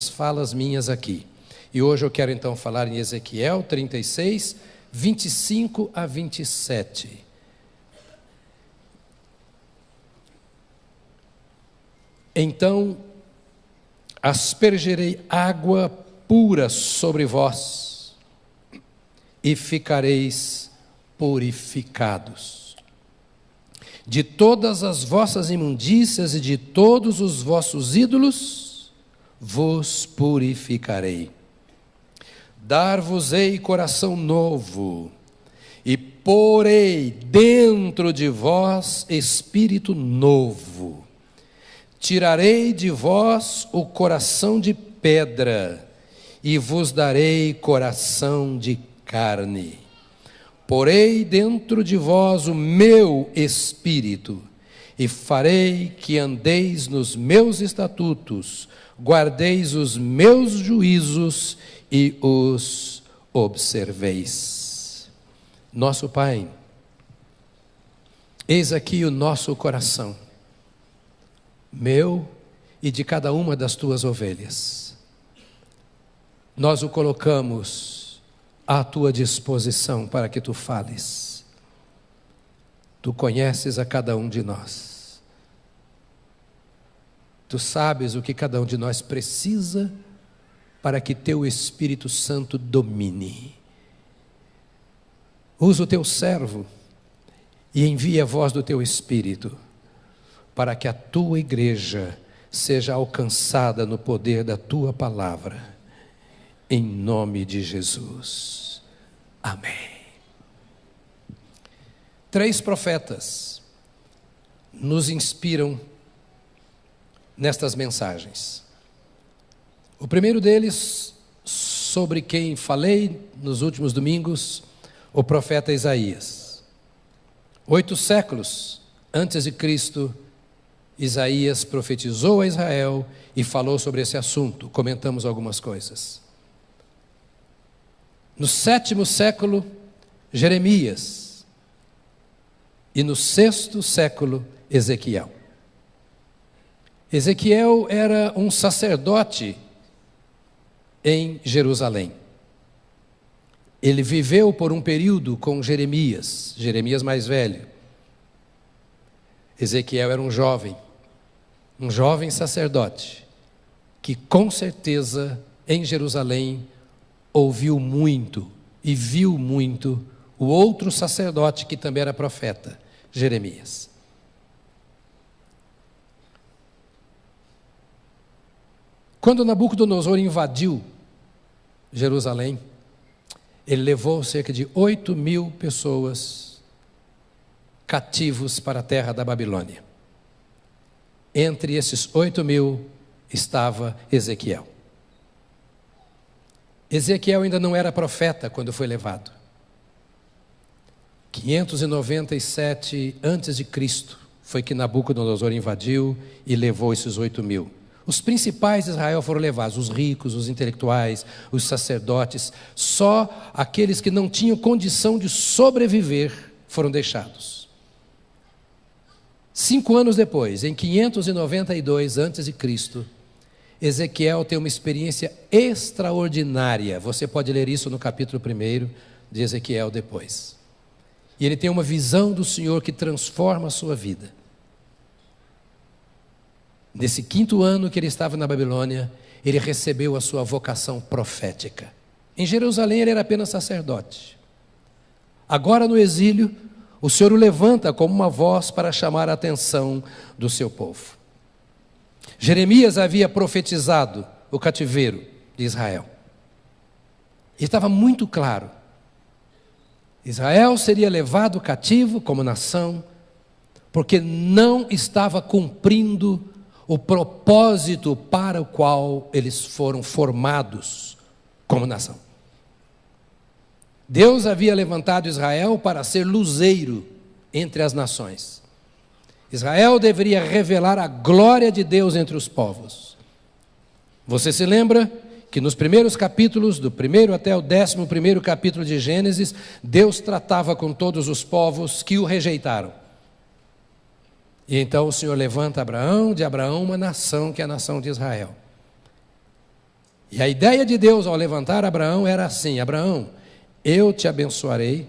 muitas falas minhas aqui. E hoje eu quero então falar em Ezequiel 36, 25 a 27. Então aspergerei água pura sobre vós, e ficareis purificados. De todas as vossas imundícias e de todos os vossos ídolos, vos purificarei. Dar-vos-ei coração novo, e porei dentro de vós espírito novo. Tirarei de vós o coração de pedra, e vos darei coração de carne. Porei dentro de vós o meu espírito, e farei que andeis nos meus estatutos, guardeis os meus juízos e os observeis. Nosso Pai, eis aqui o nosso coração, meu e de cada uma das tuas ovelhas. Nós o colocamos à tua disposição para que tu fales. Tu conheces a cada um de nós. Tu sabes o que cada um de nós precisa para que teu Espírito Santo domine. Usa o teu servo e envia a voz do teu Espírito para que a tua igreja seja alcançada no poder da tua palavra, em nome de Jesus. Amém. 3 profetas nos inspiram nestas mensagens. O primeiro deles, sobre quem falei nos últimos domingos, o profeta Isaías. 8 séculos antes de Cristo, Isaías profetizou a Israel e falou sobre esse assunto. Comentamos algumas coisas. No 7º século, Jeremias. E no 6º século, Ezequiel. Ezequiel era um sacerdote em Jerusalém. Ele viveu por um período com Jeremias mais velho. Ezequiel era um jovem sacerdote, que com certeza em Jerusalém ouviu muito e viu muito o outro sacerdote que também era profeta, Jeremias. Quando Nabucodonosor invadiu Jerusalém, ele levou cerca de 8.000 pessoas cativos para a terra da Babilônia. Entre esses 8.000 estava Ezequiel. Ezequiel ainda não era profeta quando foi levado. 597 a.C. foi que Nabucodonosor invadiu e levou esses 8.000. Os principais de Israel foram levados, os ricos, os intelectuais, os sacerdotes. Só aqueles que não tinham condição de sobreviver foram deixados. 5 anos depois, em 592 a.C., Ezequiel tem uma experiência extraordinária. Você pode ler isso no capítulo 1 de Ezequiel depois. E ele tem uma visão do Senhor que transforma a sua vida. Nesse 5º ano que ele estava na Babilônia, ele recebeu a sua vocação profética. Em Jerusalém ele era apenas sacerdote. Agora no exílio, o Senhor o levanta como uma voz para chamar a atenção do seu povo. Jeremias havia profetizado o cativeiro de Israel. E estava muito claro. Israel seria levado cativo como nação, porque não estava cumprindo o propósito para o qual eles foram formados como nação. Deus havia levantado Israel para ser luzeiro entre as nações. Israel deveria revelar a glória de Deus entre os povos. Você se lembra que nos primeiros capítulos, do 1º até o 11º capítulo de Gênesis, Deus tratava com todos os povos que o rejeitaram. E então o Senhor levanta Abraão, de Abraão uma nação que é a nação de Israel. E a ideia de Deus ao levantar Abraão era assim: Abraão, eu te abençoarei,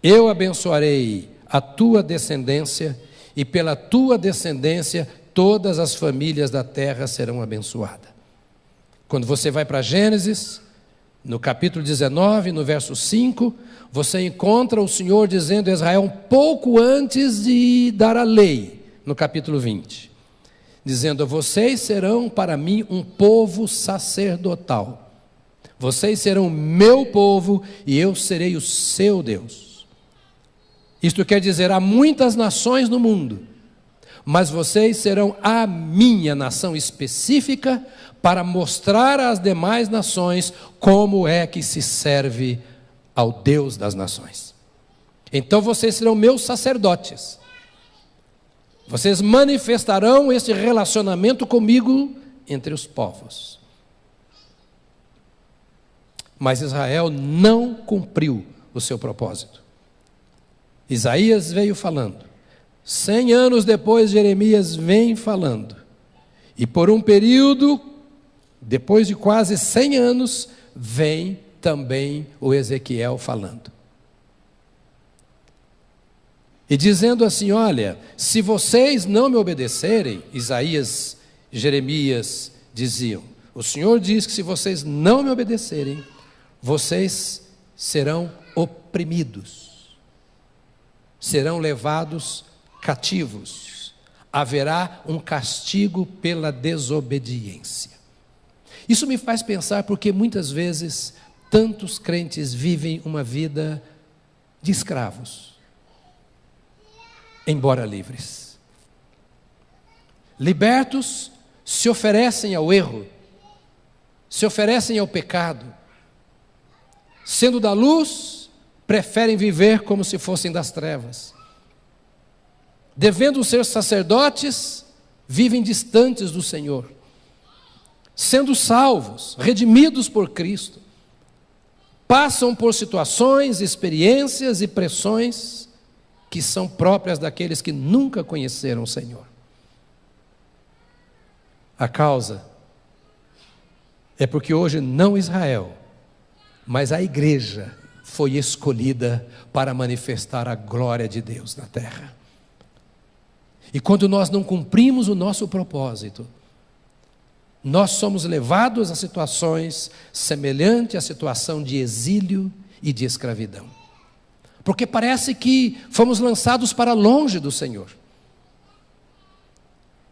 eu abençoarei a tua descendência, e pela tua descendência todas as famílias da terra serão abençoadas. Quando você vai para Gênesis, no capítulo 19, no verso 5, você encontra o Senhor dizendo a Israel um pouco antes de dar a lei, no capítulo 20, dizendo: vocês serão para mim um povo sacerdotal, vocês serão meu povo e eu serei o seu Deus. Isto quer dizer, há muitas nações no mundo, mas vocês serão a minha nação específica para mostrar às demais nações como é que se serve ao Deus das nações. Então vocês serão meus sacerdotes. Vocês manifestarão este relacionamento comigo entre os povos. Mas Israel não cumpriu o seu propósito. Isaías veio falando. 100 anos depois, Jeremias vem falando. E por um período, depois de quase 100 anos, vem também o Ezequiel falando. E dizendo assim: olha, se vocês não me obedecerem, Isaías e Jeremias diziam, o Senhor diz que se vocês não me obedecerem, vocês serão oprimidos, serão levados cativos, haverá um castigo pela desobediência. Isso me faz pensar porque muitas vezes tantos crentes vivem uma vida de escravos, embora livres. Libertos, se oferecem ao erro, se oferecem ao pecado. Sendo da luz, preferem viver como se fossem das trevas. Devendo ser sacerdotes, vivem distantes do Senhor. Sendo salvos, redimidos por Cristo, passam por situações, experiências e pressões que são próprias daqueles que nunca conheceram o Senhor. A causa é porque hoje não Israel, mas a igreja foi escolhida para manifestar a glória de Deus na terra. E quando nós não cumprimos o nosso propósito, nós somos levados a situações semelhantes à situação de exílio e de escravidão. Porque parece que fomos lançados para longe do Senhor.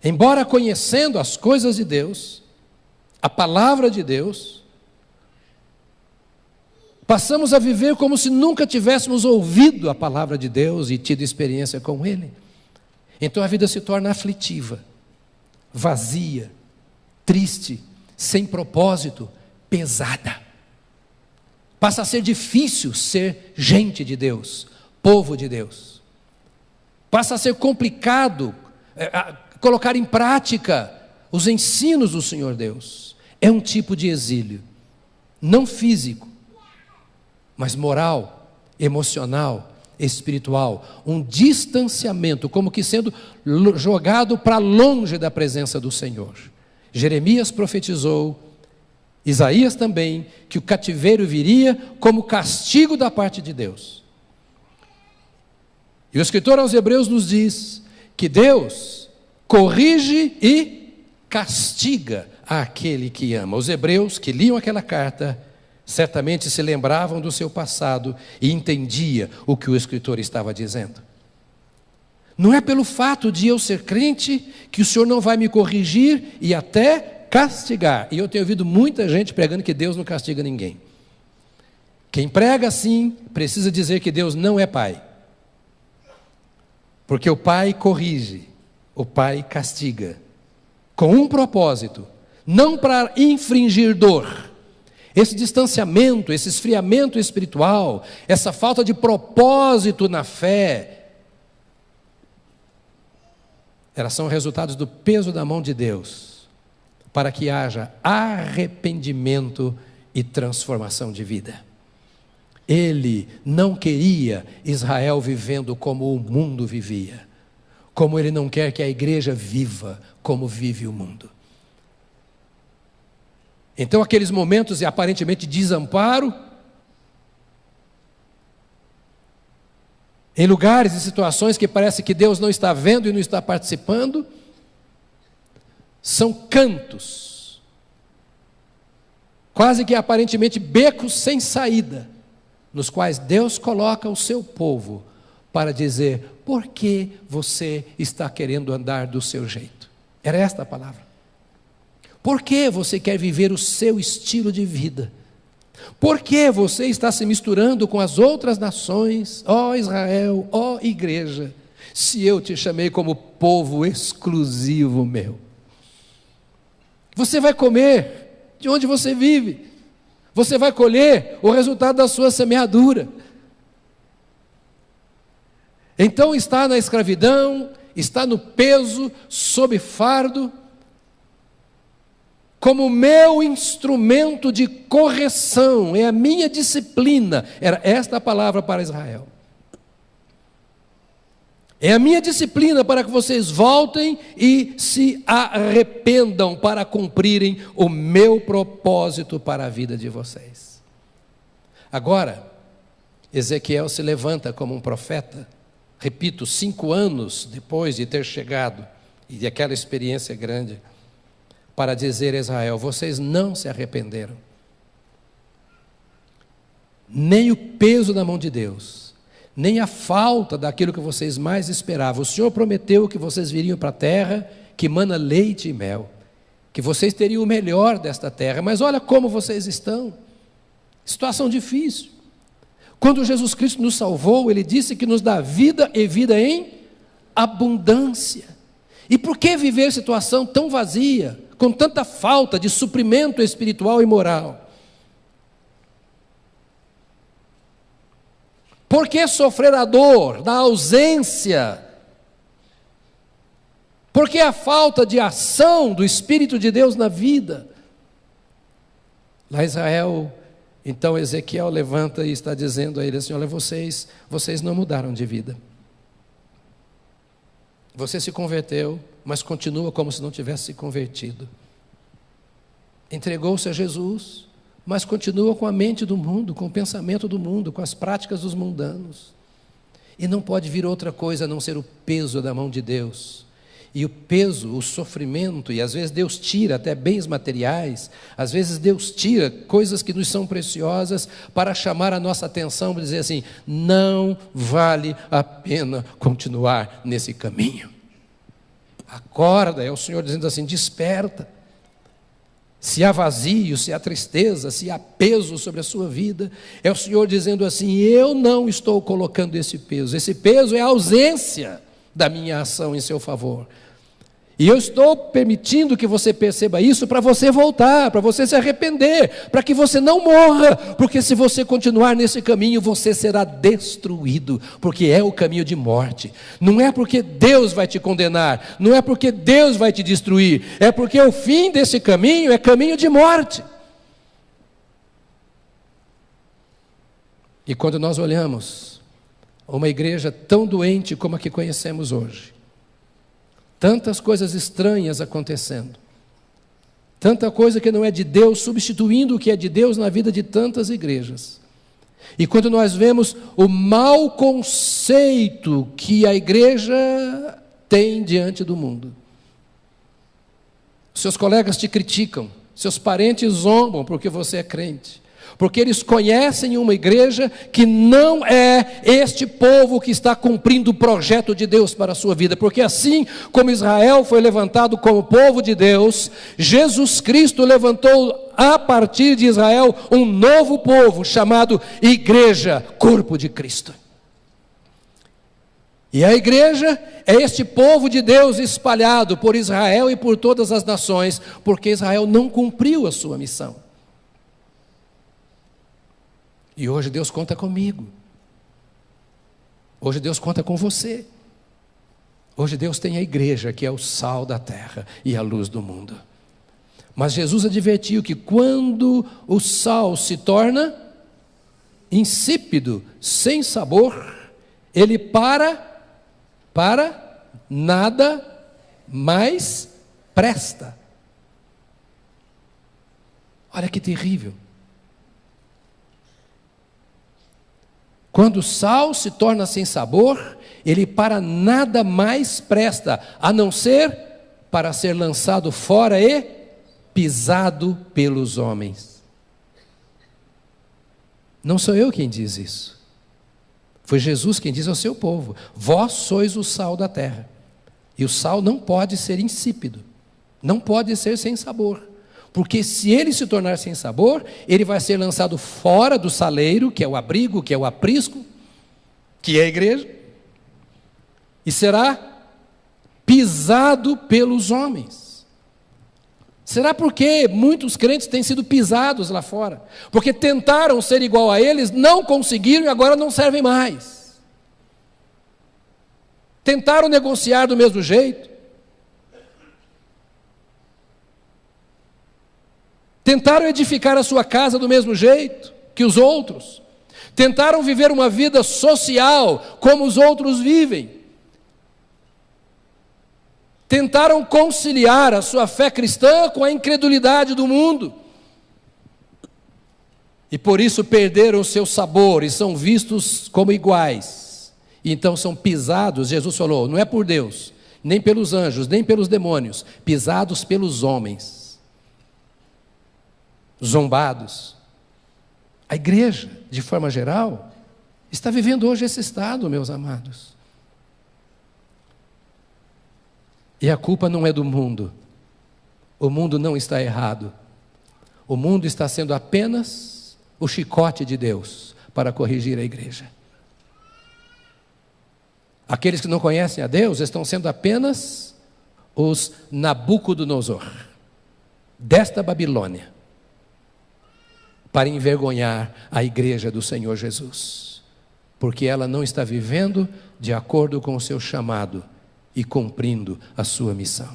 Embora conhecendo as coisas de Deus, a palavra de Deus, passamos a viver como se nunca tivéssemos ouvido a palavra de Deus e tido experiência com Ele. Então a vida se torna aflitiva, vazia, triste, sem propósito, pesada. Passa a ser difícil ser gente de Deus, povo de Deus. Passa a ser complicado colocar em prática os ensinos do Senhor Deus. É um tipo de exílio, não físico, mas moral, emocional, espiritual, um distanciamento, como que sendo jogado para longe da presença do Senhor. Jeremias profetizou, Isaías também, que o cativeiro viria como castigo da parte de Deus. E o escritor aos Hebreus nos diz que Deus corrige e castiga aquele que ama. Os hebreus que liam aquela carta certamente se lembravam do seu passado e entendia o que o escritor estava dizendo. Não é pelo fato de eu ser crente que o Senhor não vai me corrigir e até castigar. E eu tenho ouvido muita gente pregando que Deus não castiga ninguém. Quem prega assim precisa dizer que Deus não é pai. Porque o pai corrige, o pai castiga, com um propósito, não para infringir dor. Esse distanciamento, esse esfriamento espiritual, essa falta de propósito na fé, elas são resultados do peso da mão de Deus, para que haja arrependimento e transformação de vida. Ele não queria Israel vivendo como o mundo vivia, como Ele não quer que a igreja viva como vive o mundo. Então, aqueles momentos de aparentemente desamparo, em lugares e situações que parece que Deus não está vendo e não está participando, são cantos, quase que aparentemente becos sem saída, nos quais Deus coloca o seu povo para dizer: por que você está querendo andar do seu jeito? Era esta a palavra. Por que você quer viver o seu estilo de vida? Por que você está se misturando com as outras nações, ó Israel, ó igreja, se eu te chamei como povo exclusivo meu? Você vai comer de onde você vive, você vai colher o resultado da sua semeadura. Então está na escravidão, está no peso, sob fardo, como meu instrumento de correção, é a minha disciplina. Era esta a palavra para Israel. É a minha disciplina para que vocês voltem e se arrependam para cumprirem o meu propósito para a vida de vocês. Agora, Ezequiel se levanta como um profeta, repito, 5 anos depois de ter chegado e de aquela experiência grande, para dizer a Israel: vocês não se arrependeram. Nem o peso da mão de Deus, nem a falta daquilo que vocês mais esperavam. O Senhor prometeu que vocês viriam para a terra que mana leite e mel, que vocês teriam o melhor desta terra, mas olha como vocês estão. Situação difícil. Quando Jesus Cristo nos salvou, Ele disse que nos dá vida e vida em abundância. E por que viver situação tão vazia, com tanta falta de suprimento espiritual e moral? Por que sofrer a dor da ausência? Por que a falta de ação do Espírito de Deus na vida? Lá em Israel, então Ezequiel levanta e está dizendo a ele assim: olha, vocês não mudaram de vida. Você se converteu, mas continua como se não tivesse se convertido. Entregou-se a Jesus, mas continua com a mente do mundo, com o pensamento do mundo, com as práticas dos mundanos. E não pode vir outra coisa a não ser o peso da mão de Deus. E o peso, o sofrimento, e às vezes Deus tira até bens materiais, às vezes Deus tira coisas que nos são preciosas para chamar a nossa atenção, para dizer assim: não vale a pena continuar nesse caminho. Acorda, é o Senhor dizendo assim: desperta. Se há vazio, se há tristeza, se há peso sobre a sua vida, é o Senhor dizendo assim: eu não estou colocando esse peso é a ausência da minha ação em seu favor. E eu estou permitindo que você perceba isso para você voltar, para você se arrepender, para que você não morra, porque se você continuar nesse caminho, você será destruído, porque é o caminho de morte. Não é porque Deus vai te condenar, não é porque Deus vai te destruir, é porque o fim desse caminho é caminho de morte. E quando nós olhamos uma igreja tão doente como a que conhecemos hoje, tantas coisas estranhas acontecendo, tanta coisa que não é de Deus substituindo o que é de Deus na vida de tantas igrejas. E quando nós vemos o mau conceito que a igreja tem diante do mundo, seus colegas te criticam, seus parentes zombam porque você é crente, porque eles conhecem uma igreja que não é este povo que está cumprindo o projeto de Deus para a sua vida, porque assim como Israel foi levantado como povo de Deus, Jesus Cristo levantou a partir de Israel um novo povo chamado Igreja, Corpo de Cristo. E a igreja é este povo de Deus espalhado por Israel e por todas as nações, porque Israel não cumpriu a sua missão. E hoje Deus conta comigo. Hoje Deus conta com você. Hoje Deus tem a igreja, que é o sal da terra e a luz do mundo. Mas Jesus advertiu que quando o sal se torna insípido, sem sabor, ele para nada mais presta. Olha que terrível. Quando o sal se torna sem sabor, ele para nada mais presta, a não ser para ser lançado fora e pisado pelos homens. Não sou eu quem diz isso. Foi Jesus quem diz ao seu povo: vós sois o sal da terra. E o sal não pode ser insípido, não pode ser sem sabor. Porque se ele se tornar sem sabor, ele vai ser lançado fora do saleiro, que é o abrigo, que é o aprisco, que é a igreja, e será pisado pelos homens. Será porque muitos crentes têm sido pisados lá fora? Porque tentaram ser igual a eles, não conseguiram e agora não servem mais. Tentaram negociar do mesmo jeito. Tentaram edificar a sua casa do mesmo jeito que os outros. Tentaram viver uma vida social como os outros vivem. Tentaram conciliar a sua fé cristã com a incredulidade do mundo. E por isso perderam o seu sabor e são vistos como iguais. E então são pisados, Jesus falou, não é por Deus, nem pelos anjos, nem pelos demônios, pisados pelos homens. Zombados. A igreja, de forma geral, está vivendo hoje esse estado, meus amados. E a culpa não é do mundo. O mundo não está errado. O mundo está sendo apenas o chicote de Deus para corrigir a igreja. Aqueles que não conhecem a Deus estão sendo apenas os Nabucodonosor desta Babilônia, para envergonhar a igreja do Senhor Jesus, porque ela não está vivendo de acordo com o seu chamado e cumprindo a sua missão.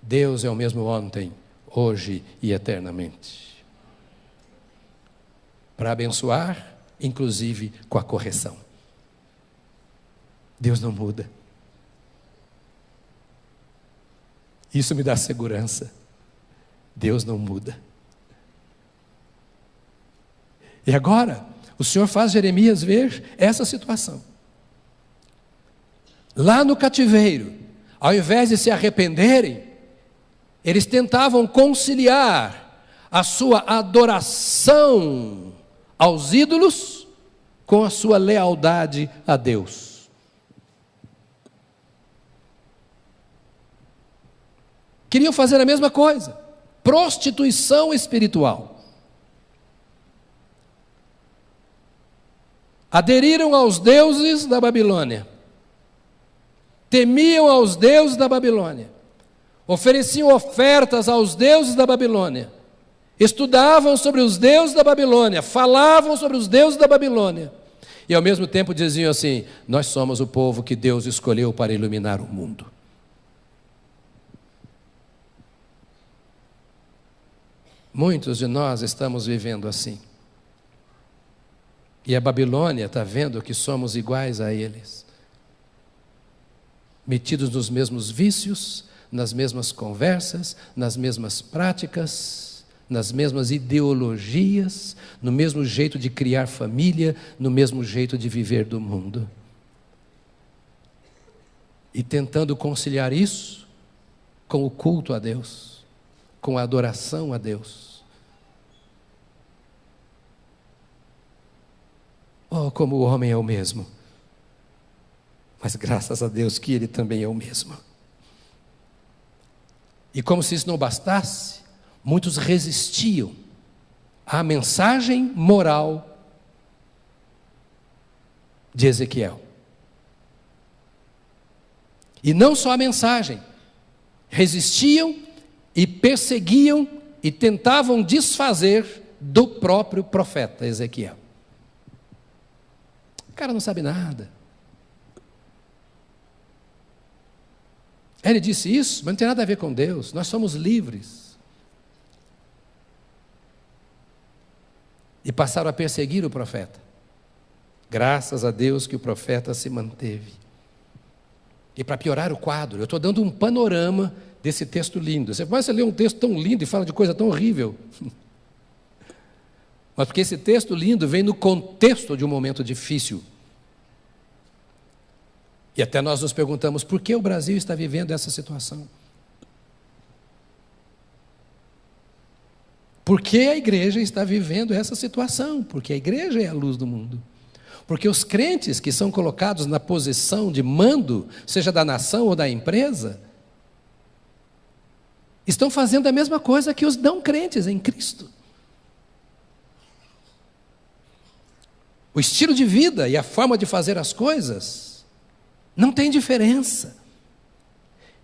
Deus é o mesmo ontem, hoje e eternamente, para abençoar, inclusive com a correção. Deus não muda. Isso me dá segurança. Deus não muda. E agora, o Senhor faz Jeremias ver essa situação. Lá no cativeiro, ao invés de se arrependerem, eles tentavam conciliar a sua adoração aos ídolos com a sua lealdade a Deus. Queriam fazer a mesma coisa, prostituição espiritual. Aderiram aos deuses da Babilônia, temiam aos deuses da Babilônia, ofereciam ofertas aos deuses da Babilônia, estudavam sobre os deuses da Babilônia, falavam sobre os deuses da Babilônia, e ao mesmo tempo diziam assim: nós somos o povo que Deus escolheu para iluminar o mundo. Muitos de nós estamos vivendo assim. E a Babilônia está vendo que somos iguais a eles, metidos nos mesmos vícios, nas mesmas conversas, nas mesmas práticas, nas mesmas ideologias, no mesmo jeito de criar família, no mesmo jeito de viver do mundo. E tentando conciliar isso com o culto a Deus, com a adoração a Deus. Oh, como o homem é o mesmo. Mas graças a Deus que ele também é o mesmo. E como se isso não bastasse, muitos resistiam à mensagem moral de Ezequiel. E não só a mensagem, resistiam e perseguiam e tentavam desfazer do próprio profeta Ezequiel. O cara não sabe nada. Ele disse isso, mas não tem nada a ver com Deus. Nós somos livres. E passaram a perseguir o profeta. Graças a Deus que o profeta se manteve. E para piorar o quadro, eu estou dando um panorama desse texto lindo. Você lê um texto tão lindo e fala de coisa tão horrível. Mas porque esse texto lindo vem no contexto de um momento difícil. E até nós nos perguntamos, por que o Brasil está vivendo essa situação? Por que a igreja está vivendo essa situação? Porque a igreja é a luz do mundo. Porque os crentes que são colocados na posição de mando, seja da nação ou da empresa, estão fazendo a mesma coisa que os não crentes em Cristo. O estilo de vida e a forma de fazer as coisas não tem diferença.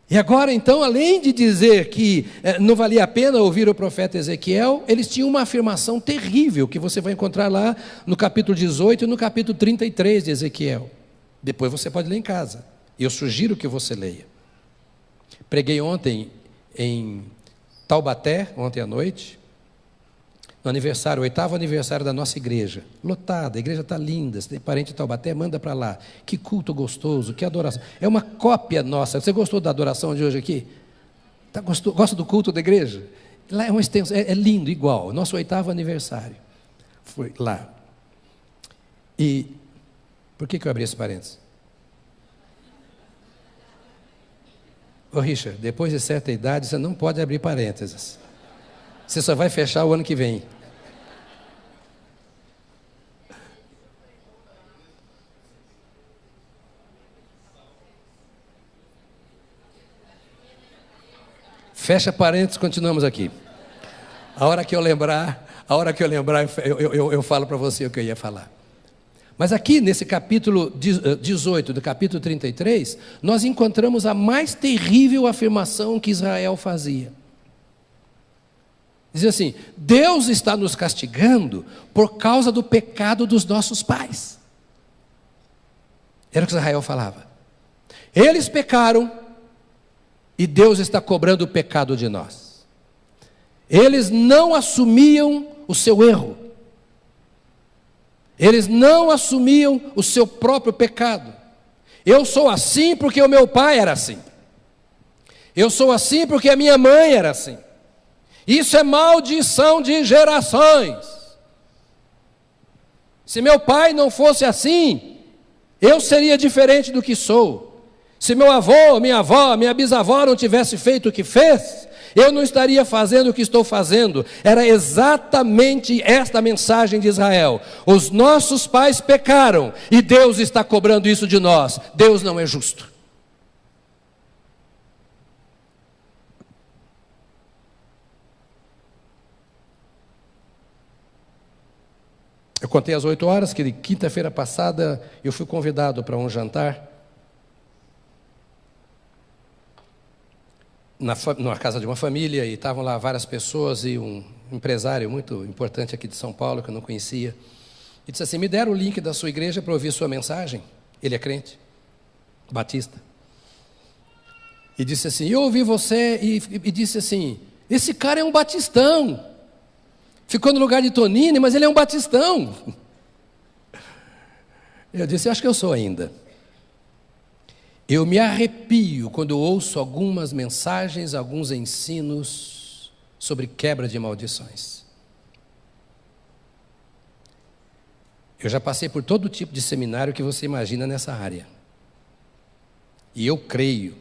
E agora, então, além de dizer que não valia a pena ouvir o profeta Ezequiel, eles tinham uma afirmação terrível, que você vai encontrar lá no capítulo 18 e no capítulo 33 de Ezequiel. Depois você pode ler em casa. Eu sugiro que você leia. Preguei ontem em Taubaté, ontem à noite, no aniversário, o 8º aniversário da nossa igreja. Lotada, a igreja está linda. Se tem parente em Taubaté, manda para lá. Que culto gostoso, que adoração. É uma cópia nossa. Você gostou da adoração de hoje aqui? Gosta do culto da igreja? Lá é uma extensão, é lindo, igual. Nosso 8º aniversário foi lá. E por que eu abri esse parênteses? Ô Richard, depois de certa idade, você não pode abrir parênteses. Você só vai fechar o ano que vem. Fecha parênteses, continuamos aqui. A hora que eu lembrar, eu falo para você o que eu ia falar. Mas aqui, nesse capítulo 18, do capítulo 33, nós encontramos a mais terrível afirmação que Israel fazia. Diz assim: Deus está nos castigando por causa do pecado dos nossos pais. Era o que Israel falava. Eles pecaram e Deus está cobrando o pecado de nós. Eles não assumiam o seu erro. Eles não assumiam o seu próprio pecado. Eu sou assim porque o meu pai era assim. Eu sou assim porque a minha mãe era assim. Isso é maldição de gerações. Se meu pai não fosse assim, eu seria diferente do que sou. Se meu avô, minha avó, minha bisavó não tivesse feito o que fez, eu não estaria fazendo o que estou fazendo. Era exatamente esta mensagem de Israel. Os nossos pais pecaram e Deus está cobrando isso de nós. Deus não é justo. Eu contei às 8 horas que quinta-feira passada eu fui convidado para um jantar na casa de uma família, e estavam lá várias pessoas e um empresário muito importante aqui de São Paulo, que eu não conhecia, e disse assim: me deram o link da sua igreja para ouvir sua mensagem. Ele é crente, batista, e disse assim: eu ouvi você, e disse assim: esse cara é um batistão, ficou no lugar de Tonini, mas ele é um batistão. Eu disse: eu acho que eu sou ainda. Eu me arrepio quando eu ouço algumas mensagens, alguns ensinos sobre quebra de maldições. Eu já passei por todo tipo de seminário que você imagina nessa área. E eu creio,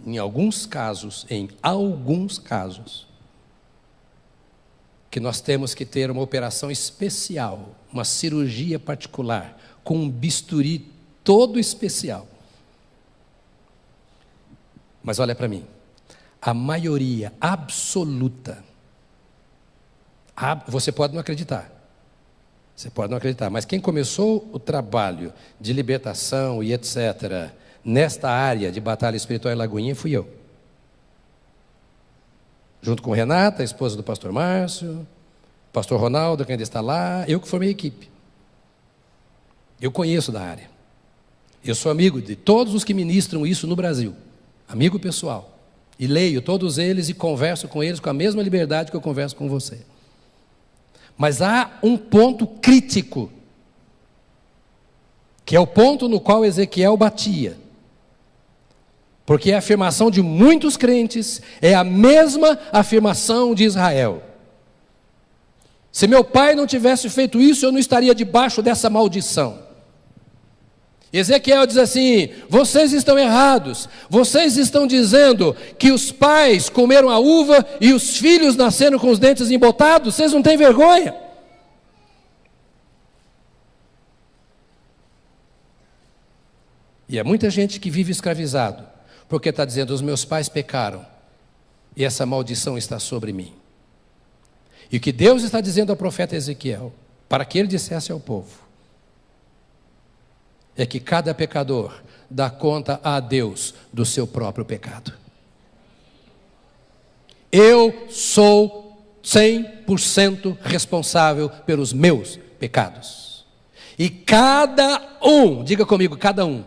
em alguns casos, que nós temos que ter uma operação especial, uma cirurgia particular, com um bisturi todo especial. Mas olha para mim, a maioria absoluta, você pode não acreditar, mas quem começou o trabalho de libertação e etc., nesta área de batalha espiritual em Lagoinha, fui eu. Junto com Renata, a esposa do pastor Márcio, pastor Ronaldo, que ainda está lá, eu que formei a equipe. Eu conheço da área. Eu sou amigo de todos os que ministram isso no Brasil. Amigo pessoal, e leio todos eles e converso com eles com a mesma liberdade que eu converso com você. Mas há um ponto crítico, que é o ponto no qual Ezequiel batia. Porque a afirmação de muitos crentes é a mesma afirmação de Israel. Se meu pai não tivesse feito isso, eu não estaria debaixo dessa maldição. Ezequiel diz assim: vocês estão errados, vocês estão dizendo que os pais comeram a uva e os filhos nasceram com os dentes embotados, vocês não têm vergonha? E há muita gente que vive escravizado, porque está dizendo: os meus pais pecaram, e essa maldição está sobre mim. E o que Deus está dizendo ao profeta Ezequiel, para que ele dissesse ao povo, é que cada pecador dá conta a Deus do seu próprio pecado. Eu sou 100% responsável pelos meus pecados. E cada um, diga comigo, cada um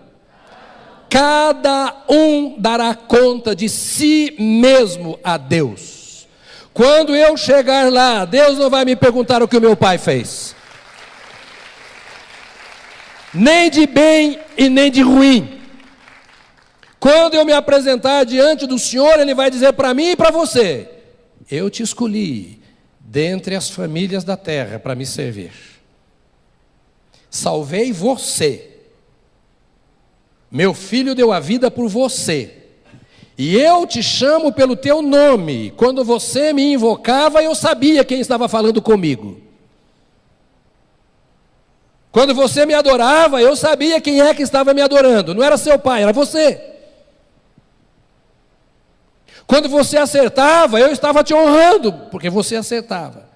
dará conta de si mesmo a Deus. Quando eu chegar lá, Deus não vai me perguntar o que o meu pai fez, nem de bem e nem de ruim. Quando eu me apresentar diante do Senhor, Ele vai dizer para mim e para você: eu te escolhi dentre as famílias da terra para me servir, salvei você, meu filho deu a vida por você, e eu te chamo pelo teu nome. Quando você me invocava, eu sabia quem estava falando comigo. Quando você me adorava, eu sabia quem é que estava me adorando. Não era seu pai, era você. Quando você acertava, eu estava te honrando, porque você acertava.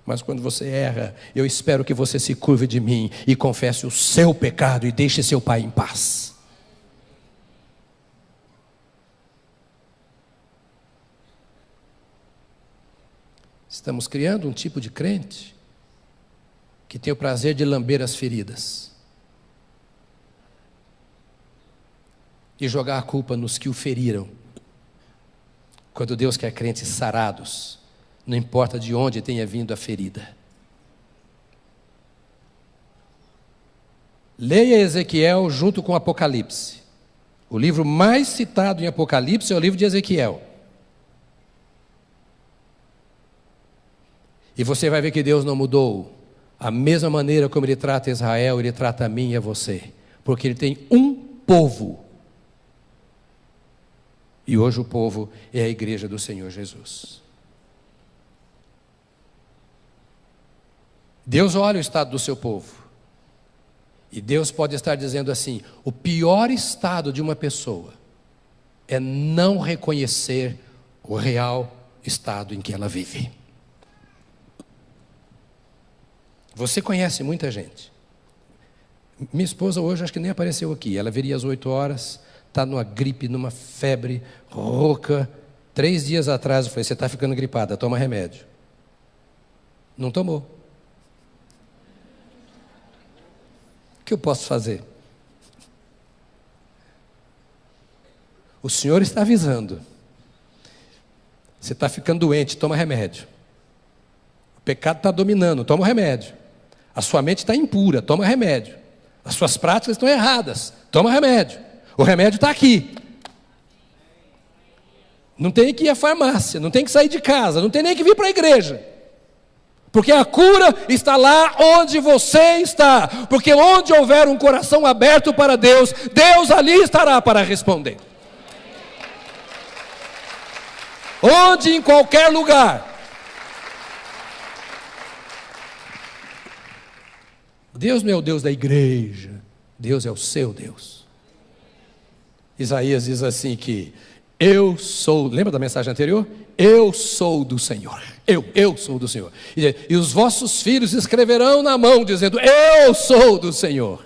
Mas quando você erra, eu espero que você se curve de mim e confesse o seu pecado e deixe seu pai em paz. Estamos criando um tipo de crente que tem o prazer de lamber as feridas e jogar a culpa nos que o feriram, quando Deus quer crentes sarados, não importa de onde tenha vindo a ferida. Leia Ezequiel junto com Apocalipse. O livro mais citado em Apocalipse é o livro de Ezequiel. E você vai ver que Deus não mudou. A mesma maneira como Ele trata Israel, Ele trata a mim e a você. Porque Ele tem um povo. E hoje o povo é a igreja do Senhor Jesus. Deus olha o estado do seu povo. E Deus pode estar dizendo assim: o pior estado de uma pessoa é não reconhecer o real estado em que ela vive. Você conhece muita gente. Minha esposa hoje acho que nem apareceu aqui. Ela viria às 8 horas, está numa gripe, numa febre, rouca. 3 dias atrás eu falei: você está ficando gripada, toma remédio. Não tomou. O que eu posso fazer? O Senhor está avisando. Você está ficando doente, toma remédio. O pecado está dominando, toma o remédio. A sua mente está impura, toma remédio. As suas práticas estão erradas, toma remédio. O remédio está aqui. Não tem que ir à farmácia, não tem que sair de casa, não tem nem que vir para a igreja. Porque a cura está lá onde você está. Porque onde houver um coração aberto para Deus, Deus ali estará para responder. Onde, em qualquer lugar. Deus não é o Deus da igreja, Deus é o seu Deus. Isaías diz assim que eu sou, lembra da mensagem anterior? Eu sou do Senhor, eu sou do Senhor. E os vossos filhos escreverão na mão dizendo: eu sou do Senhor.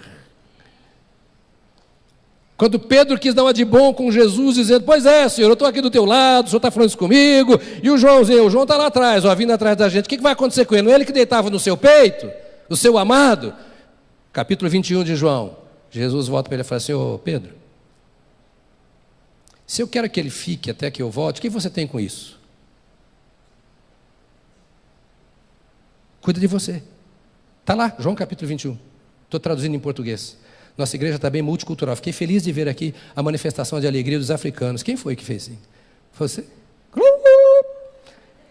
Quando Pedro quis dar uma de bom com Jesus, dizendo: pois é, Senhor, eu estou aqui do teu lado, o Senhor está falando isso comigo, e o João está lá atrás, vindo atrás da gente, o que vai acontecer com ele? Não é ele que deitava no seu peito? O seu amado? Capítulo 21 de João, Jesus volta para ele e fala assim: ô Pedro, se eu quero que ele fique até que eu volte, o que você tem com isso? Cuida de você. Está lá, João capítulo 21, estou traduzindo em português. Nossa igreja está bem multicultural. Fiquei feliz de ver aqui a manifestação de alegria dos africanos. Quem foi que fez assim? Você?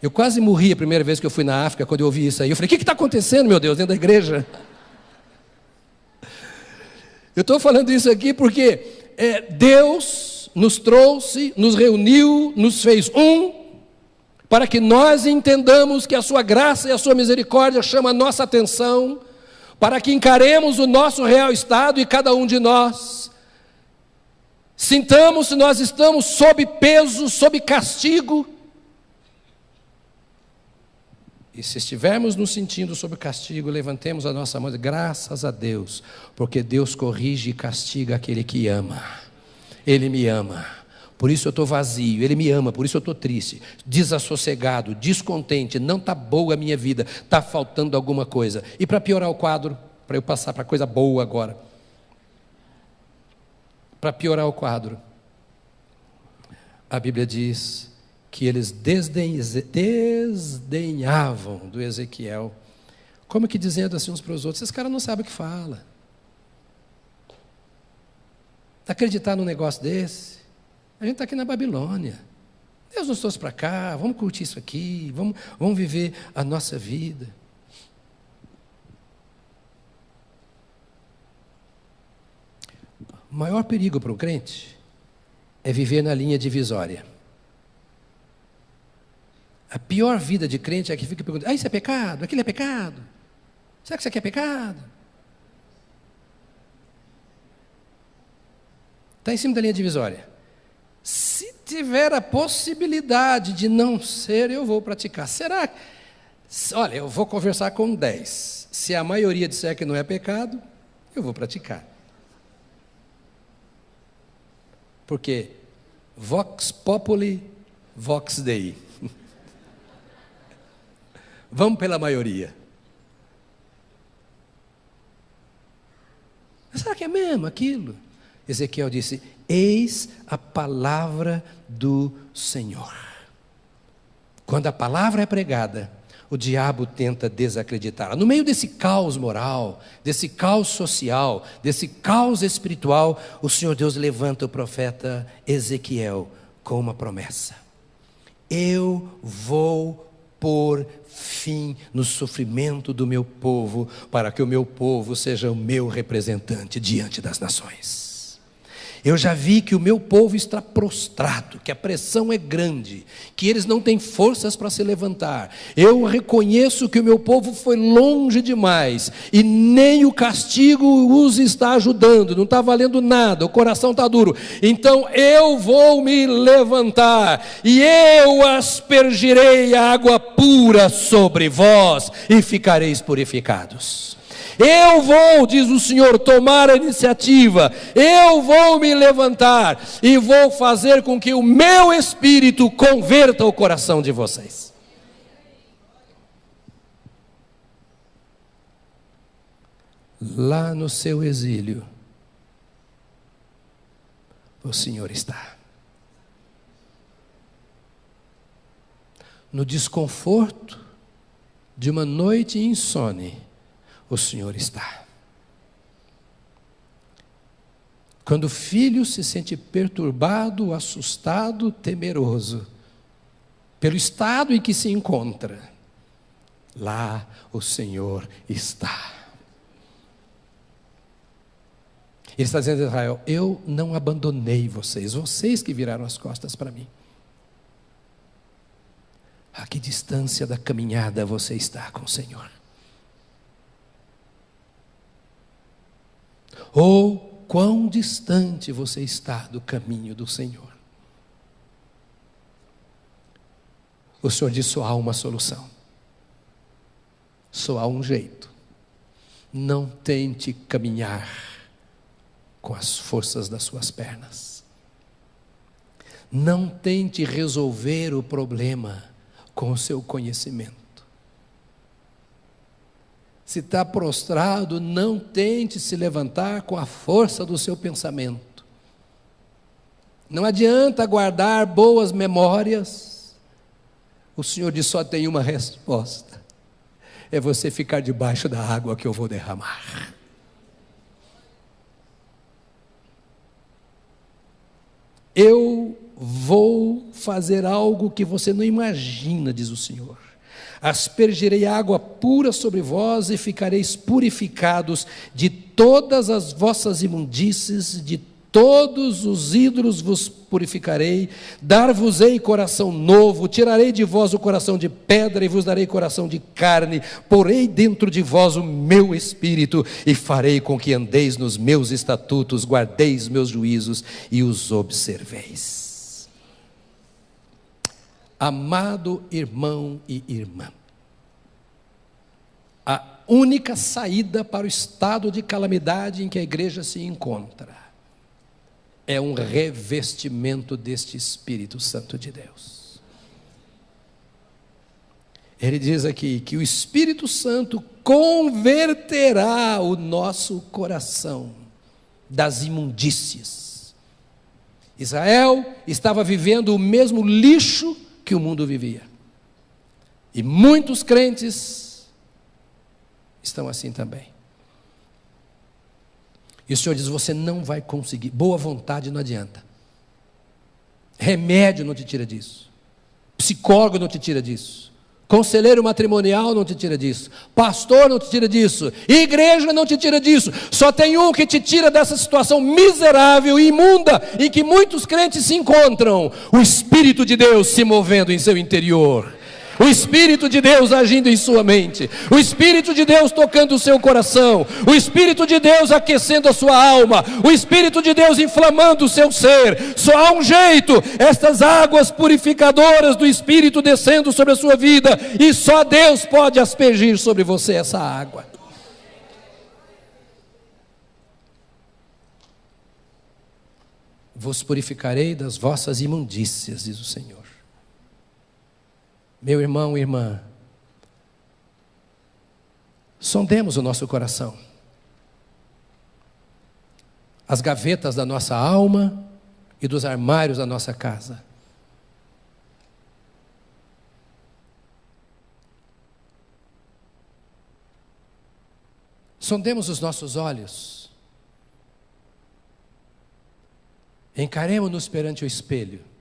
Eu quase morri a primeira vez que eu fui na África, quando eu ouvi isso aí. Eu falei, o que está acontecendo, meu Deus, dentro da igreja? Eu estou falando isso aqui porque Deus nos trouxe, nos reuniu, nos fez para que nós entendamos que a sua graça e a sua misericórdia chamam a nossa atenção, para que encaremos o nosso real estado e cada um de nós sintamos se nós estamos sob peso, sob castigo. E se estivermos nos sentindo sob castigo, levantemos a nossa mão, graças a Deus, porque Deus corrige e castiga aquele que ama. Ele me ama, por isso eu estou vazio. Ele me ama, por isso eu estou triste, desassossegado, descontente. Não está boa a minha vida, está faltando alguma coisa. E para piorar o quadro, para eu passar para coisa boa agora, para piorar o quadro, a Bíblia diz que eles desdenhavam do Ezequiel, como que dizendo assim uns para os outros, esse cara não sabe o que fala. Acreditar num negócio desse? A gente está aqui na Babilônia, Deus nos trouxe para cá, vamos curtir isso aqui, vamos viver a nossa vida. O maior perigo para um crente é viver na linha divisória. A pior vida de crente é que fica perguntando, isso é pecado, aquilo é pecado, será que isso aqui é pecado? Está em cima da linha divisória. Se tiver a possibilidade de não ser, eu vou praticar. Será? Olha, eu vou conversar com 10. Se a maioria disser que não é pecado, eu vou praticar. Porque vox populi, vox dei. Vamos pela maioria. Mas será que é mesmo aquilo? Ezequiel disse, eis a palavra do Senhor. Quando a palavra é pregada, o diabo tenta desacreditá-la. No meio desse caos moral, desse caos social, desse caos espiritual, o Senhor Deus levanta o profeta Ezequiel com uma promessa. Eu vou pôr fim no sofrimento do meu povo, para que o meu povo seja o meu representante diante das nações. Eu já vi que o meu povo está prostrado, que a pressão é grande, que eles não têm forças para se levantar. Eu reconheço que o meu povo foi longe demais, e nem o castigo os está ajudando, não está valendo nada, o coração está duro. Então eu vou me levantar, e eu aspergirei água pura sobre vós, e ficareis purificados. Eu vou, diz o Senhor, tomar a iniciativa, eu vou me levantar e vou fazer com que o meu Espírito converta o coração de vocês. Lá no seu exílio, o Senhor está. No desconforto de uma noite insone, o Senhor está. Quando o filho se sente perturbado, assustado, temeroso, pelo estado em que se encontra, lá o Senhor está. Ele está dizendo a Israel, eu não abandonei vocês, vocês que viraram as costas para mim. A que distância da caminhada você está com o Senhor? Ou quão distante você está do caminho do Senhor? O Senhor diz, só há uma solução. Só há um jeito. Não tente caminhar com as forças das suas pernas. Não tente resolver o problema com o seu conhecimento. Se está prostrado, não tente se levantar com a força do seu pensamento. Não adianta guardar boas memórias. O Senhor diz, só tem uma resposta. É você ficar debaixo da água que eu vou derramar. Eu vou fazer algo que você não imagina, diz o Senhor. Aspergirei água pura sobre vós e ficareis purificados de todas as vossas imundícies, de todos os ídolos vos purificarei, dar-vos-ei coração novo, tirarei de vós o coração de pedra e vos darei coração de carne, porei dentro de vós o meu espírito e farei com que andeis nos meus estatutos, guardeis meus juízos e os observeis. Amado irmão e irmã, a única saída para o estado de calamidade em que a igreja se encontra é um revestimento deste Espírito Santo de Deus. Ele diz aqui que o Espírito Santo converterá o nosso coração das imundícies. Israel estava vivendo o mesmo lixo que o mundo vivia. E muitos crentes estão assim também. E o Senhor diz, você não vai conseguir. Boa vontade não adianta. Remédio não te tira disso. Psicólogo não te tira disso. Conselheiro matrimonial não te tira disso. Pastor não te tira disso. Igreja não te tira disso. Só tem um que te tira dessa situação miserável e imunda em que muitos crentes se encontram. O Espírito de Deus se movendo em seu interior. O Espírito de Deus agindo em sua mente, o Espírito de Deus tocando o seu coração, o Espírito de Deus aquecendo a sua alma, o Espírito de Deus inflamando o seu ser. Só há um jeito, estas águas purificadoras do Espírito descendo sobre a sua vida, e só Deus pode aspergir sobre você essa água. Vos purificarei das vossas imundícias, diz o Senhor. Meu irmão e irmã, sondemos o nosso coração. As gavetas da nossa alma e dos armários da nossa casa. Sondemos os nossos olhos. Encaremo-nos perante o espelho.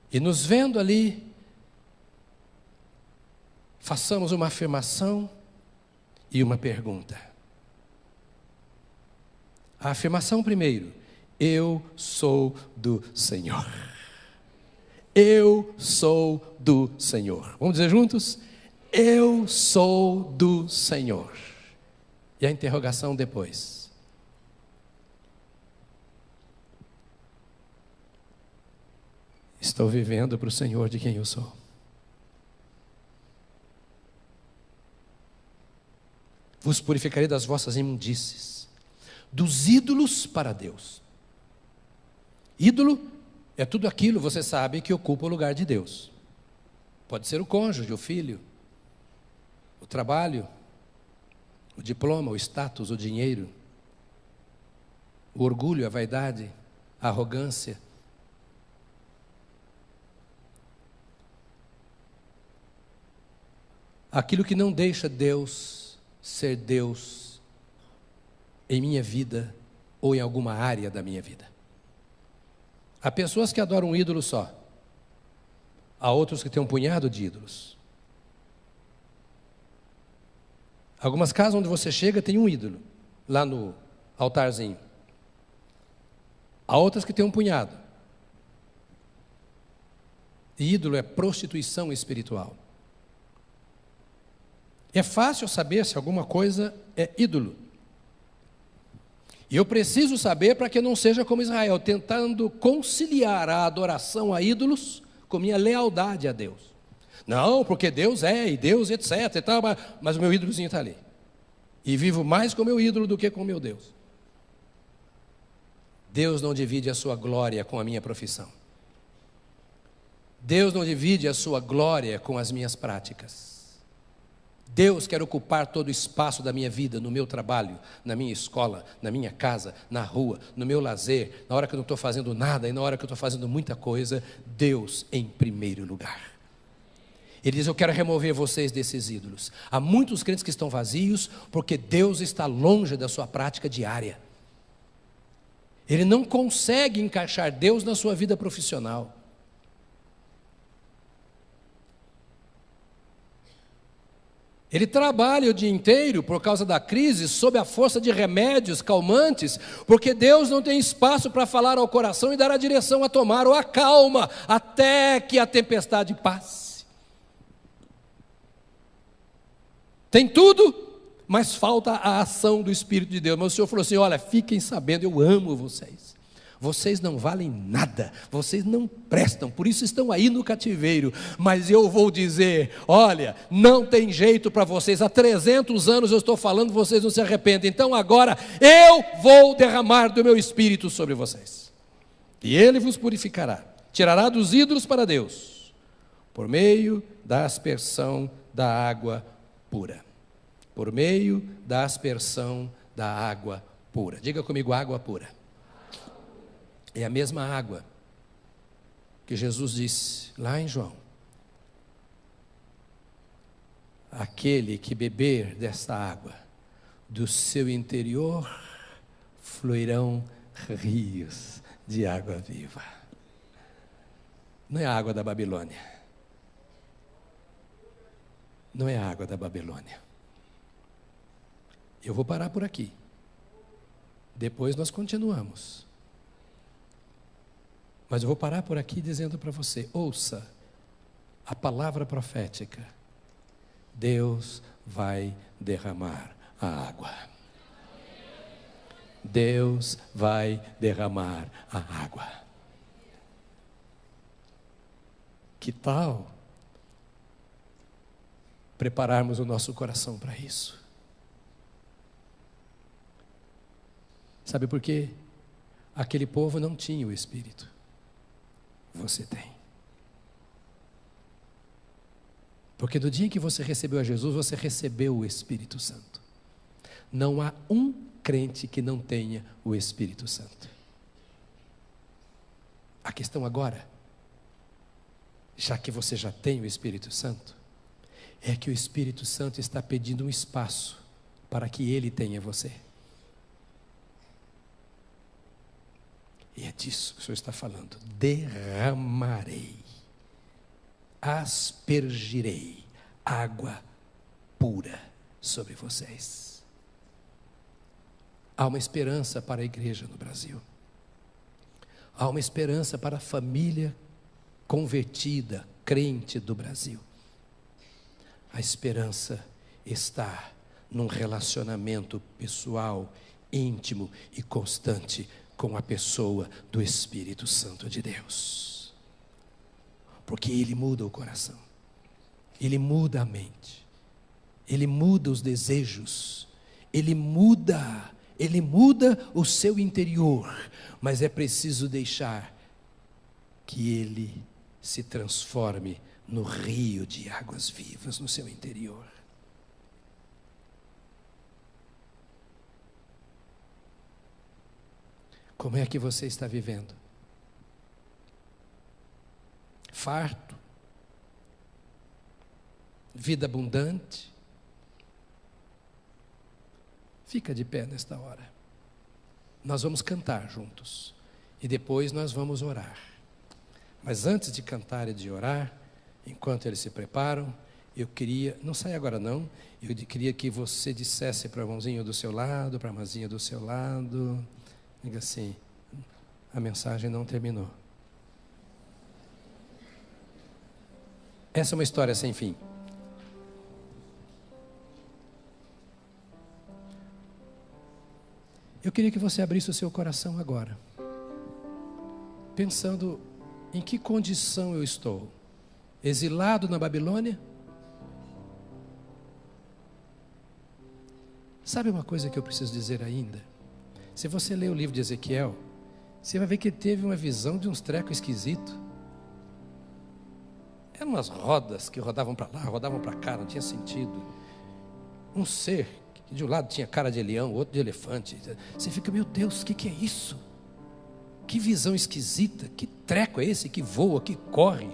E nos vendo ali, façamos uma afirmação e uma pergunta. A afirmação primeiro: eu sou do Senhor. Eu sou do Senhor. Vamos dizer juntos? Eu sou do Senhor. E a interrogação depois. Estou vivendo para o Senhor de quem eu sou. Vos purificarei das vossas imundícies, dos ídolos para Deus. Ídolo é tudo aquilo, você sabe, que ocupa o lugar de Deus. Pode ser o cônjuge, o filho, o trabalho, o diploma, o status, o dinheiro, o orgulho, a vaidade, a arrogância. Aquilo que não deixa Deus ser Deus em minha vida ou em alguma área da minha vida. Há pessoas que adoram um ídolo só. Há outros que têm um punhado de ídolos. Algumas casas onde você chega tem um ídolo, lá no altarzinho. Há outras que têm um punhado. E ídolo é prostituição espiritual. É fácil saber se alguma coisa é ídolo. E eu preciso saber para que eu não seja como Israel, tentando conciliar a adoração a ídolos com minha lealdade a Deus. Não, porque Deus é, e Deus etc. E tal, mas o meu ídolozinho está ali. E vivo mais com o meu ídolo do que com o meu Deus. Deus não divide a sua glória com a minha profissão. Deus não divide a sua glória com as minhas práticas. Deus quer ocupar todo o espaço da minha vida, no meu trabalho, na minha escola, na minha casa, na rua, no meu lazer, na hora que eu não estou fazendo nada e na hora que eu estou fazendo muita coisa, Deus em primeiro lugar. Ele diz, eu quero remover vocês desses ídolos. Há muitos crentes que estão vazios porque Deus está longe da sua prática diária. Ele não consegue encaixar Deus na sua vida profissional. Ele trabalha o dia inteiro por causa da crise, sob a força de remédios calmantes, porque Deus não tem espaço para falar ao coração e dar a direção a tomar ou a calma, até que a tempestade passe. Tem tudo, mas falta a ação do Espírito de Deus. Mas o Senhor falou assim: olha, fiquem sabendo, eu amo vocês. Vocês não valem nada, vocês não prestam, por isso estão aí no cativeiro. Mas eu vou dizer, olha, não tem jeito para vocês. Há 300 anos eu estou falando, vocês não se arrependem. Então agora eu vou derramar do meu Espírito sobre vocês. E Ele vos purificará, tirará dos ídolos para Deus, por meio da aspersão da água pura. Por meio da aspersão da água pura. Diga comigo, água pura. É a mesma água que Jesus disse lá em João: aquele que beber desta água, do seu interior fluirão rios de água viva. Não é a água da Babilônia. Não é a água da Babilônia. Eu vou parar por aqui. Depois nós continuamos. Mas eu vou parar por aqui dizendo para você: ouça a palavra profética. Deus vai derramar a água. Deus vai derramar a água. Que tal prepararmos o nosso coração para isso? Sabe por quê? Aquele povo não tinha o Espírito. Você tem. Porque no dia em que você recebeu a Jesus, você recebeu o Espírito Santo. Não há um crente que não tenha o Espírito Santo. A questão agora, já que você já tem o Espírito Santo, é que o Espírito Santo está pedindo um espaço para que Ele tenha você. E é disso que o Senhor está falando. Derramarei, aspergirei água pura sobre vocês. Há uma esperança para a igreja no Brasil. Há uma esperança para a família convertida, crente do Brasil. A esperança está num relacionamento pessoal, íntimo e constante com a pessoa do Espírito Santo de Deus. Porque Ele muda o coração, Ele muda a mente, Ele muda os desejos, Ele muda o seu interior, mas é preciso deixar que Ele se transforme no rio de águas vivas no seu interior. Como é que você está vivendo? Farto? Vida abundante? Fica de pé nesta hora. Nós vamos cantar juntos. E depois nós vamos orar. Mas antes de cantar e de orar, enquanto eles se preparam, eu queria, não sai agora não, eu queria que você dissesse para o irmãozinho do seu lado, para a irmãzinha do seu lado, diga assim: a mensagem não terminou. Essa é uma história sem fim. Eu queria que você abrisse o seu coração agora, pensando em que condição eu estou. Exilado na Babilônia? Sabe uma coisa que eu preciso dizer ainda? Se você ler o livro de Ezequiel, você vai ver que ele teve uma visão de uns trecos esquisitos. Eram umas rodas que rodavam para lá, rodavam para cá, não tinha sentido. Um ser que de um lado tinha cara de leão, outro de elefante. Você fica: meu Deus, o que é isso? Que visão esquisita, que treco é esse que voa, que corre?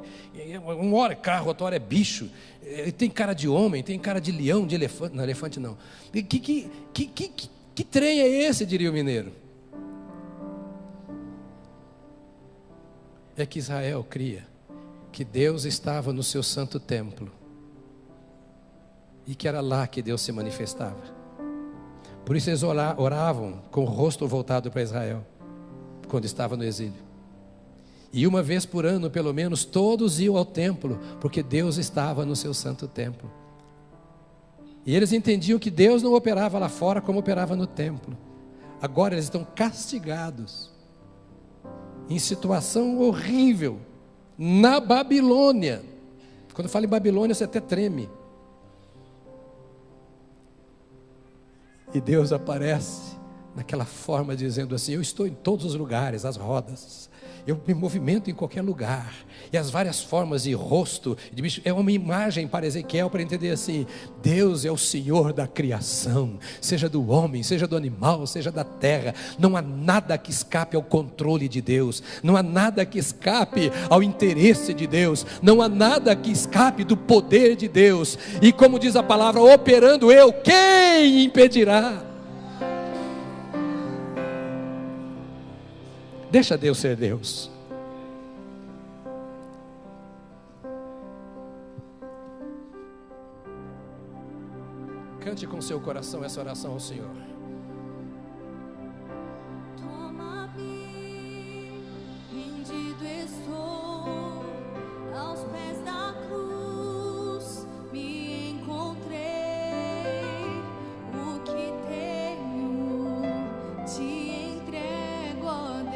Uma hora é carro, outra hora é bicho. Ele tem cara de homem, tem cara de leão, de elefante. Não, elefante não. Que trem é esse, diria o mineiro? é que Israel cria que Deus estava no seu santo templo e que era lá que Deus se manifestava. Por isso eles oravam com o rosto voltado para Israel quando estava no exílio. E uma vez por ano, pelo menos, todos iam ao templo, porque Deus estava no seu santo templo. E eles entendiam que Deus não operava lá fora como operava no templo. Agora eles estão castigados, em situação horrível, na Babilônia. Quando fala em Babilônia, você até treme. E Deus aparece naquela forma dizendo assim: eu estou em todos os lugares, as rodas, eu me movimento em qualquer lugar. E as várias formas de rosto, de bicho, é uma imagem para Ezequiel, para entender assim: Deus é o Senhor da criação, seja do homem, seja do animal, seja da terra. Não há nada que escape ao controle de Deus, não há nada que escape ao interesse de Deus, não há nada que escape do poder de Deus. E como diz a palavra, operando eu, quem impedirá? Deixa Deus ser Deus. Cante com seu coração essa oração ao Senhor. Toma-me, rendido estou, aos pés da cruz me encontrei. O que tenho te entrego, ó Deus.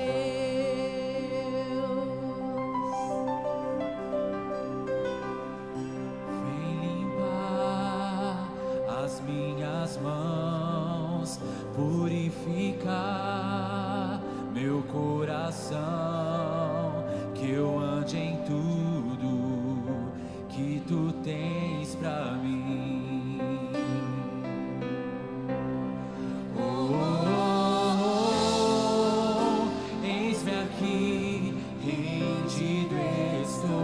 Vem limpar as minhas mãos, purificar meu coração, que eu ande em tudo que tu tens pra mim. Oh, oh, oh, eis-me aqui, rendido estou.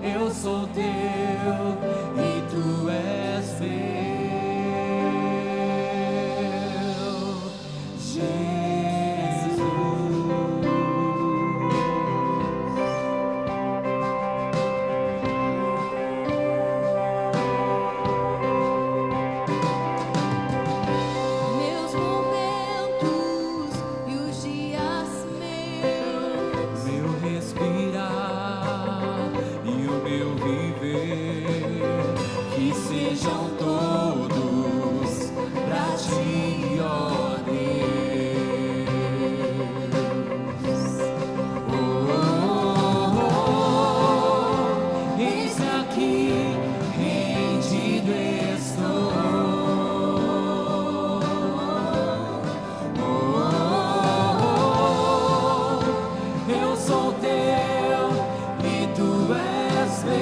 Eu sou teu e tu és meu, Jesus. Meus momentos e os dias meus, Meu respirar e o meu viver, que sejam todos pra ti, ó Deus. Oh, oh, oh, eis-me aqui, rendido estou. Oh, eu sou teu e tu és meu,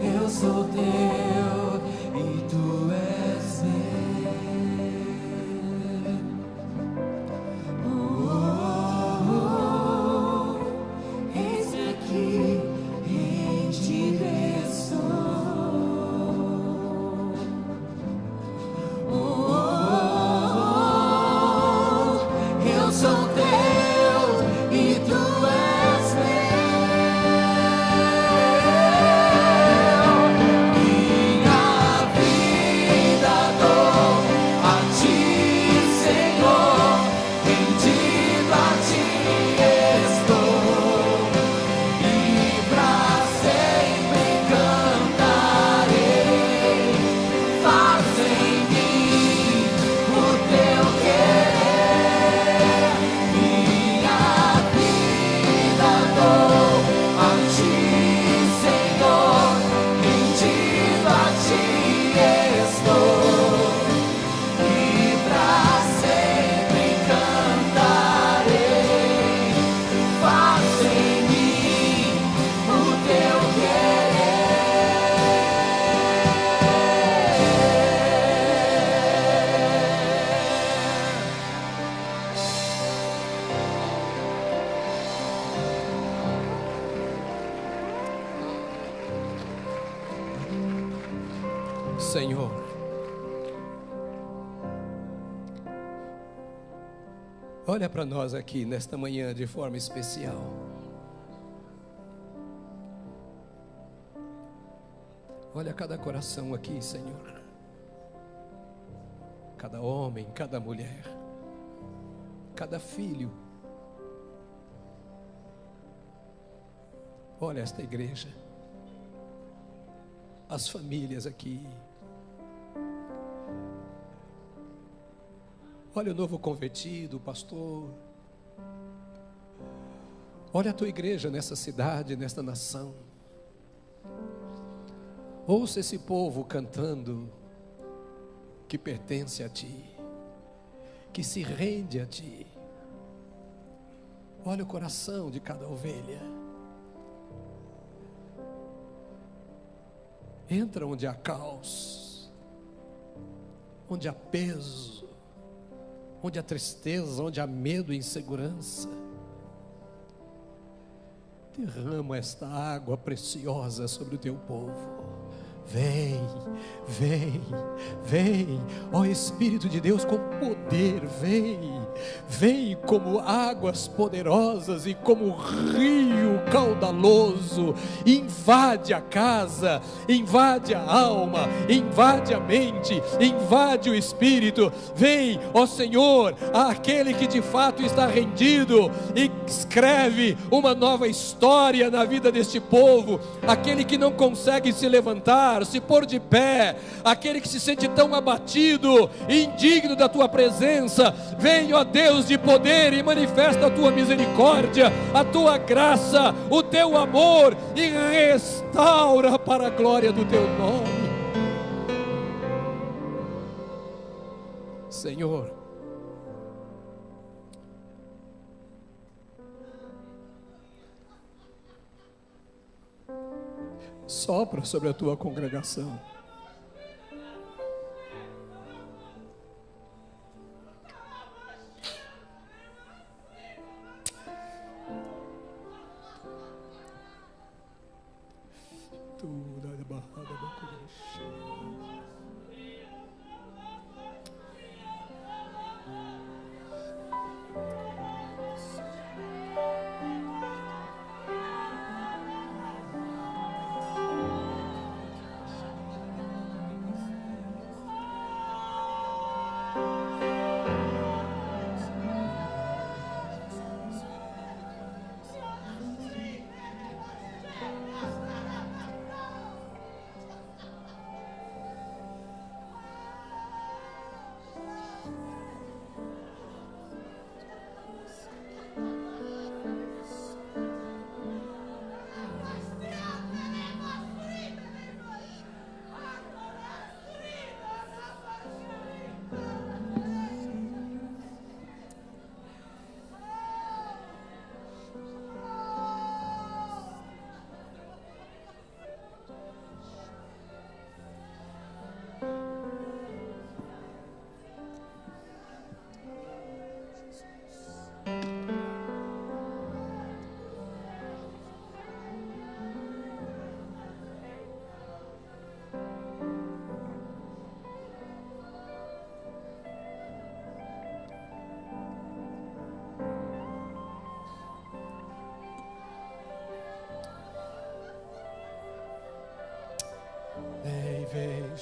Eu sou teu e tu és meu. Eis-me aqui, em ti estou. Eu sou teu e tu és meu. Minha vida dou a ti, Senhor. Rendido a ti estou e pra sempre cantarei. Faz em mim o teu querer. Minha vida dou a ti, Senhor. Rendido a ti estou e pra sempre cantarei. Faz em mim o teu Senhor, olha para nós aqui nesta manhã de forma especial. Olha cada coração aqui, Senhor. Cada homem, cada mulher, cada filho. Olha esta igreja, as famílias aqui. Olha o novo convertido, o pastor. Olha a tua igreja nessa cidade, nesta nação. Ouça esse povo cantando que pertence a ti, que se rende a ti. Olha o coração de cada ovelha. Entra onde há caos, onde há peso, onde há tristeza, onde há medo e insegurança. Derrama esta água preciosa sobre o teu povo. Vem, vem, vem, ó Espírito de Deus com poder, vem como águas poderosas e como rio caudaloso, invade a casa, invade a alma, invade a mente, invade o espírito. Vem, ó Senhor, aquele que de fato está rendido e escreve uma nova história na vida deste povo, aquele que não consegue se levantar, se pôr de pé, aquele que se sente tão abatido, indigno da tua presença. Vem, ó Deus de poder, e manifesta a tua misericórdia, a tua graça, o teu amor, e restaura para a glória do teu nome. Senhor, sopra sobre a tua congregação.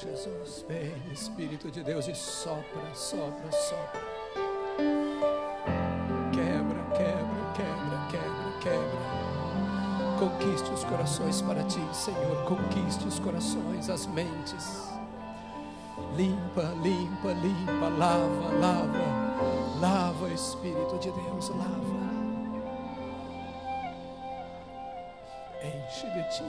Jesus, vem, Espírito de Deus, e sopra, sopra, sopra. Quebra, quebra, quebra, quebra, quebra. Conquiste os corações para ti, Senhor. Conquiste os corações, as mentes. Limpa, limpa, limpa, lava, lava. Lava, Espírito de Deus, lava. Enche de ti.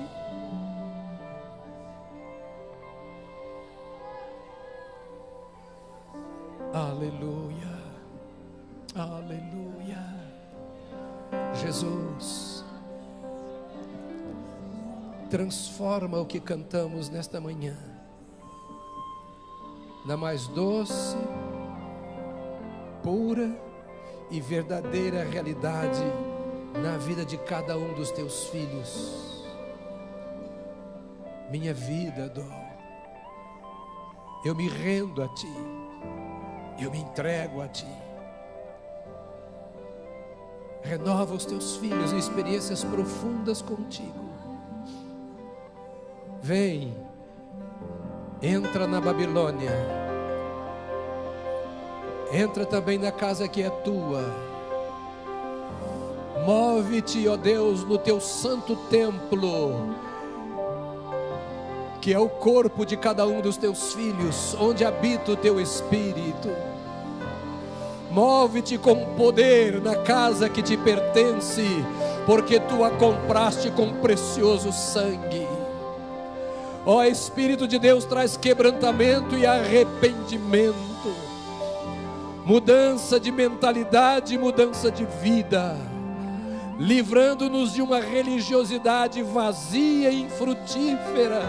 Aleluia, aleluia. Jesus, transforma o que cantamos nesta manhã na mais doce, pura e verdadeira realidade na vida de cada um dos teus filhos. Minha vida dou, eu me rendo a ti. Eu me entrego a ti. Renova os teus filhos em experiências profundas contigo. Vem, entra na Babilônia, entra também na casa que é tua. Move-te, ó Deus, no teu santo templo, que é o corpo de cada um dos teus filhos, onde habita o teu Espírito. Move-te com poder na casa que te pertence, porque tu a compraste com precioso sangue. Ó Espírito de Deus, traz quebrantamento e arrependimento, mudança de mentalidade, mudança de vida, livrando-nos de uma religiosidade vazia e infrutífera,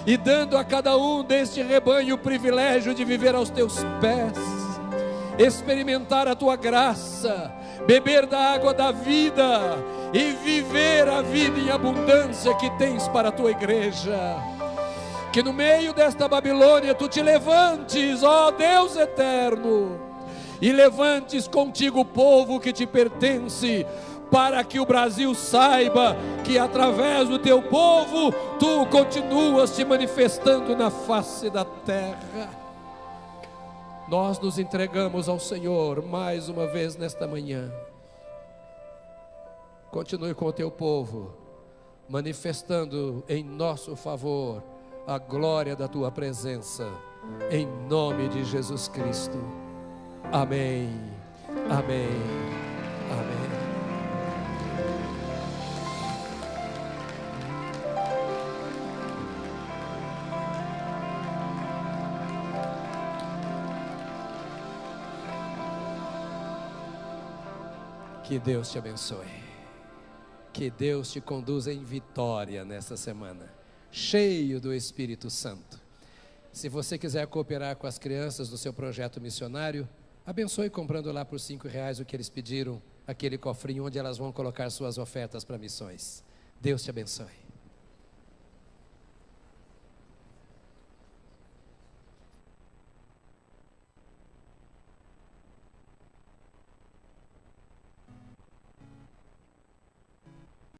e dando a cada um deste rebanho o privilégio de viver aos teus pés, experimentar a tua graça, beber da água da vida e viver a vida em abundância que tens para a tua igreja. Que no meio desta Babilônia tu te levantes, ó Deus eterno, e levantes contigo o povo que te pertence, para que o Brasil saiba que através do teu povo tu continuas te manifestando na face da terra. Nós nos entregamos ao Senhor mais uma vez nesta manhã. Continue com o teu povo, manifestando em nosso favor a glória da tua presença, em nome de Jesus Cristo. Amém, amém, amém. Que Deus te abençoe. Que Deus te conduza em vitória nessa semana, cheio do Espírito Santo. Se você quiser cooperar com as crianças do seu projeto missionário, abençoe comprando lá por R$5 o que eles pediram, aquele cofrinho onde elas vão colocar suas ofertas para missões. Deus te abençoe.